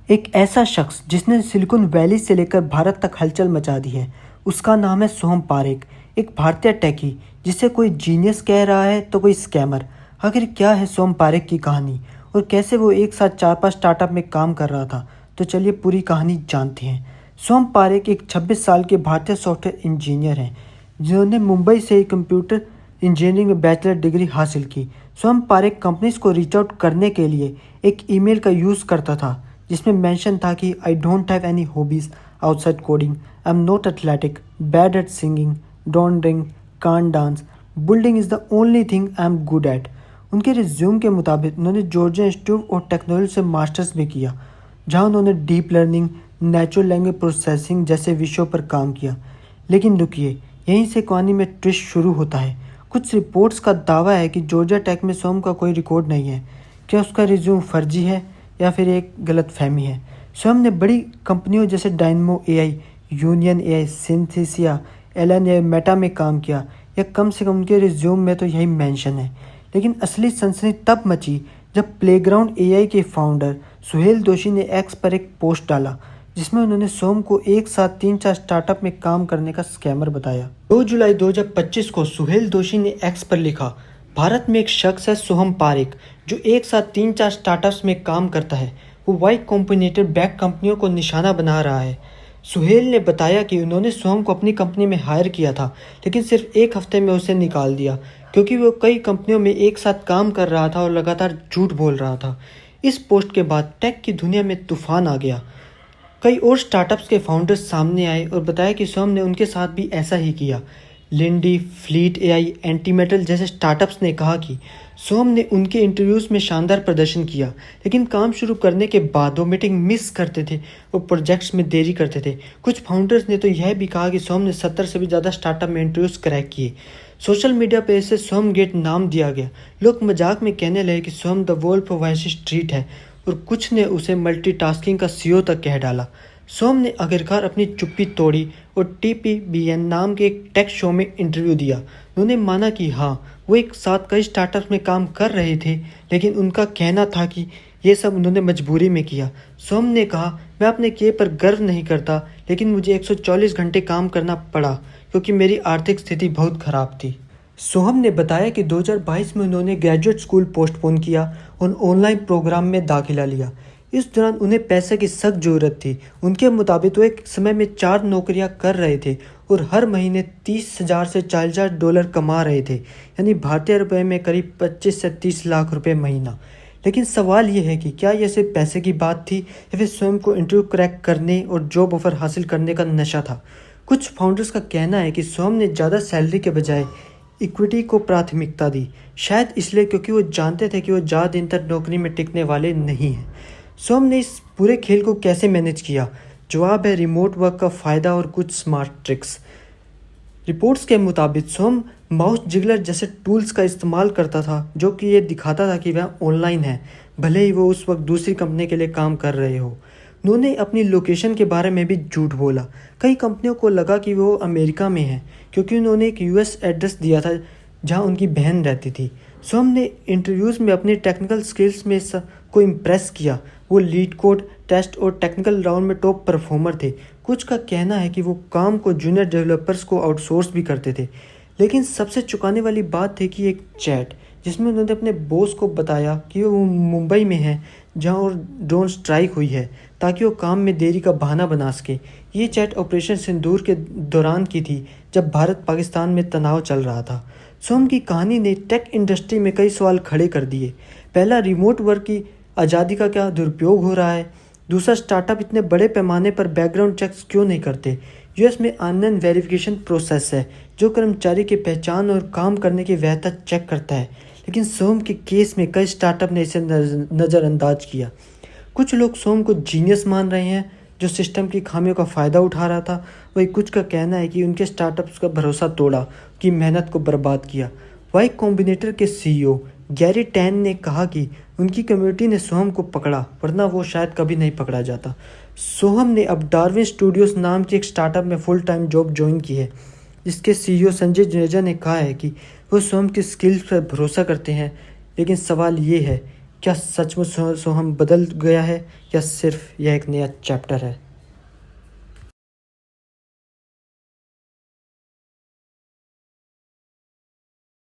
एक ऐसा शख्स जिसने सिलिकॉन वैली से लेकर भारत तक हलचल मचा दी है, उसका नाम है सोहम पारेख। एक भारतीय टेकी जिसे कोई जीनियस कह रहा है तो कोई स्कैमर। आखिर क्या है सोहम पारेख की कहानी और कैसे वो एक साथ 4-5 स्टार्टअप में काम कर रहा था, तो चलिए पूरी कहानी जानते हैं। सोहम पारेख एक 26 साल के भारतीय सॉफ्टवेयर इंजीनियर हैं जिन्होंने मुंबई से कंप्यूटर इंजीनियरिंग में बैचलर डिग्री हासिल की। सोहम पारेख कंपनीज को रीच आउट करने के लिए एक ईमेल का यूज़ करता था जिसमें मेंशन था कि I don't have any hobbies outside coding, I am not athletic, bad at singing, don't drink, can't dance, building is the only thing I am good at. उनके रिज्यूम के मुताबिक उन्होंने जॉर्जिया इंस्टीट्यूट ऑफ टेक्नोलॉजी से masters भी किया, जहां उन्होंने deep learning, natural language processing जैसे विषयों पर काम किया। लेकिन रुकिए, यहीं से कहानी में ट्विस्ट शुरू होता है। कुछ रिपोर्ट्स का दावा है कि जॉर्जिया टेक में सोहम का कोई रिकॉर्ड नहीं है। क्या उसका रिज्यूम फर्जी है या फिर एक गलतफहमी है? सोहम ने बड़ी कंपनियों जैसे Dynamo AI, Union AI, Synthesia, Allen AI, Meta में काम किया, या कम से कम उनके रिज्यूम में तो यही मेंशन है। लेकिन असली सनसनी तब मची जब प्लेग्राउंड एआई के फाउंडर सुहेल दोशी ने एक्स पर एक पोस्ट डाला जिसमें उन्होंने सोहम को एक साथ 3-4 स्टार्टअप में काम करने का स्कैमर बताया। 2 जुलाई 2025 को सुहेल दोशी ने एक्स पर लिखा, भारत में एक शख्स है सोहम पारेख जो एक साथ 3-4 स्टार्टअप्स में काम करता है। वो वाई कॉम्बिनेटर बैक कंपनियों को निशाना बना रहा है। सुहेल ने बताया कि उन्होंने सोहम को अपनी कंपनी में हायर किया था, लेकिन सिर्फ एक हफ्ते में उसे निकाल दिया क्योंकि वो कई कंपनियों में एक साथ काम कर रहा था और लगातार झूठ बोल रहा था। इस पोस्ट के बाद टेक की दुनिया में तूफान आ गया। कई और स्टार्टअप्स के फाउंडर्स सामने आए और बताया कि सोहम ने उनके साथ भी ऐसा ही किया। लिंडी, फ्लीट एआई, एंटीमेटल जैसे स्टार्टअप्स ने कहा कि सोहम ने उनके इंटरव्यूज़ में शानदार प्रदर्शन किया, लेकिन काम शुरू करने के बाद वो मीटिंग मिस करते थे और प्रोजेक्ट्स में देरी करते थे। कुछ फाउंडर्स ने तो यह भी कहा कि सोहम ने 70 से भी ज़्यादा स्टार्टअप में इंटरव्यूज़ क्रैक किए। सोशल मीडिया पर इसे सोहम गेट नाम दिया गया। लोग मजाक में कहने लगे कि Soham the Wolf of Wall Street है, और कुछ ने उसे मल्टीटास्किंग का सीईओ तक कह डाला। सोहम ने आखिरकार अपनी चुप्पी तोड़ी और टीपीबीएन नाम के एक टेक शो में इंटरव्यू दिया। उन्होंने माना कि हाँ, वो एक साथ कई स्टार्टअप्स में काम कर रहे थे, लेकिन उनका कहना था कि ये सब उन्होंने मजबूरी में किया। सोहम ने कहा, मैं अपने किए पर गर्व नहीं करता, लेकिन मुझे 140 घंटे काम करना पड़ा क्योंकि मेरी आर्थिक स्थिति बहुत ख़राब थी। सोहम ने बताया कि 2022 में उन्होंने ग्रेजुएट स्कूल पोस्टपोन किया और ऑनलाइन प्रोग्राम में दाखिला लिया। इस दौरान उन्हें पैसे की सख्त ज़रूरत थी। उनके मुताबिक वो एक समय में 4 नौकरियां कर रहे थे और हर महीने 30,000 से 40,000 डॉलर कमा रहे थे, यानी भारतीय रुपए में करीब 25 से 30 लाख रुपए महीना। लेकिन सवाल ये है कि क्या यह सिर्फ पैसे की बात थी या फिर स्वयं को इंटरव्यू क्रैक करने और जॉब ऑफर हासिल करने का नशा था? कुछ फाउंडर्स का कहना है कि सोहम ने ज़्यादा सैलरी के बजाय इक्विटी को प्राथमिकता दी, शायद इसलिए क्योंकि वो जानते थे कि वो ज़्यादा दिन तक नौकरी में टिकने वाले नहीं हैं। सोहम ने इस पूरे खेल को कैसे मैनेज किया? जवाब है रिमोट वर्क का फ़ायदा और कुछ स्मार्ट ट्रिक्स। रिपोर्ट्स के मुताबिक सोहम माउस जिगलर जैसे टूल्स का इस्तेमाल करता था जो कि ये दिखाता था कि वह ऑनलाइन है, भले ही वो उस वक्त दूसरी कंपनी के लिए काम कर रहे हो। उन्होंने अपनी लोकेशन के बारे में भी झूठ बोला। कई कंपनियों को लगा कि वो अमेरिका में है क्योंकि उन्होंने एक यूएस एड्रेस दिया था जहां उनकी बहन रहती थी। सोहम ने इंटरव्यूज़ में अपनी टेक्निकल स्किल्स में को इम्प्रेस किया। वो लीड कोड, टेस्ट और टेक्निकल राउंड में टॉप परफॉर्मर थे। कुछ का कहना है कि वो काम को जूनियर डेवलपर्स को आउटसोर्स भी करते थे। लेकिन सबसे चौंकाने वाली बात थी कि एक चैट जिसमें उन्होंने अपने बॉस को बताया कि वो मुंबई में है जहां और ड्रोन स्ट्राइक हुई है, ताकि वो काम में देरी का बहाना बना सके। ये चैट ऑपरेशन सिंदूर के दौरान की थी जब भारत पाकिस्तान में तनाव चल रहा था। सोहम की कहानी ने टेक इंडस्ट्री में कई सवाल खड़े कर दिए। पहला, रिमोट वर्क की आज़ादी का क्या दुरुपयोग हो रहा है? दूसरा, स्टार्टअप इतने बड़े पैमाने पर बैकग्राउंड चेक्स क्यों नहीं करते? यूएस में ऑनलाइन वेरिफिकेशन प्रोसेस है जो कर्मचारी की पहचान और काम करने की वैधता चेक करता है, लेकिन सोहम के केस में कई स्टार्टअप ने इसे नज़रअंदाज किया। कुछ लोग सोहम को जीनियस मान रहे हैं जो सिस्टम की खामियों का फ़ायदा उठा रहा था। वही कुछ का कहना है कि उनके स्टार्टअप्स का भरोसा तोड़ा, कि मेहनत को बर्बाद किया। वाई कॉम्बिनेटर के सीईओ गैरी टैन ने कहा कि उनकी कम्युनिटी ने सोहम को पकड़ा, वरना वो शायद कभी नहीं पकड़ा जाता। सोहम ने अब डार्विन स्टूडियोज नाम की एक स्टार्टअप में फुल टाइम जॉब ज्वाइन की है, जिसके सीईओ संजय जुनेजा ने कहा है कि वो सोहम की स्किल्स पर भरोसा करते हैं। लेकिन सवाल ये है क्या सचमुच सोहम बदल गया है या सिर्फ यह एक नया चैप्टर है?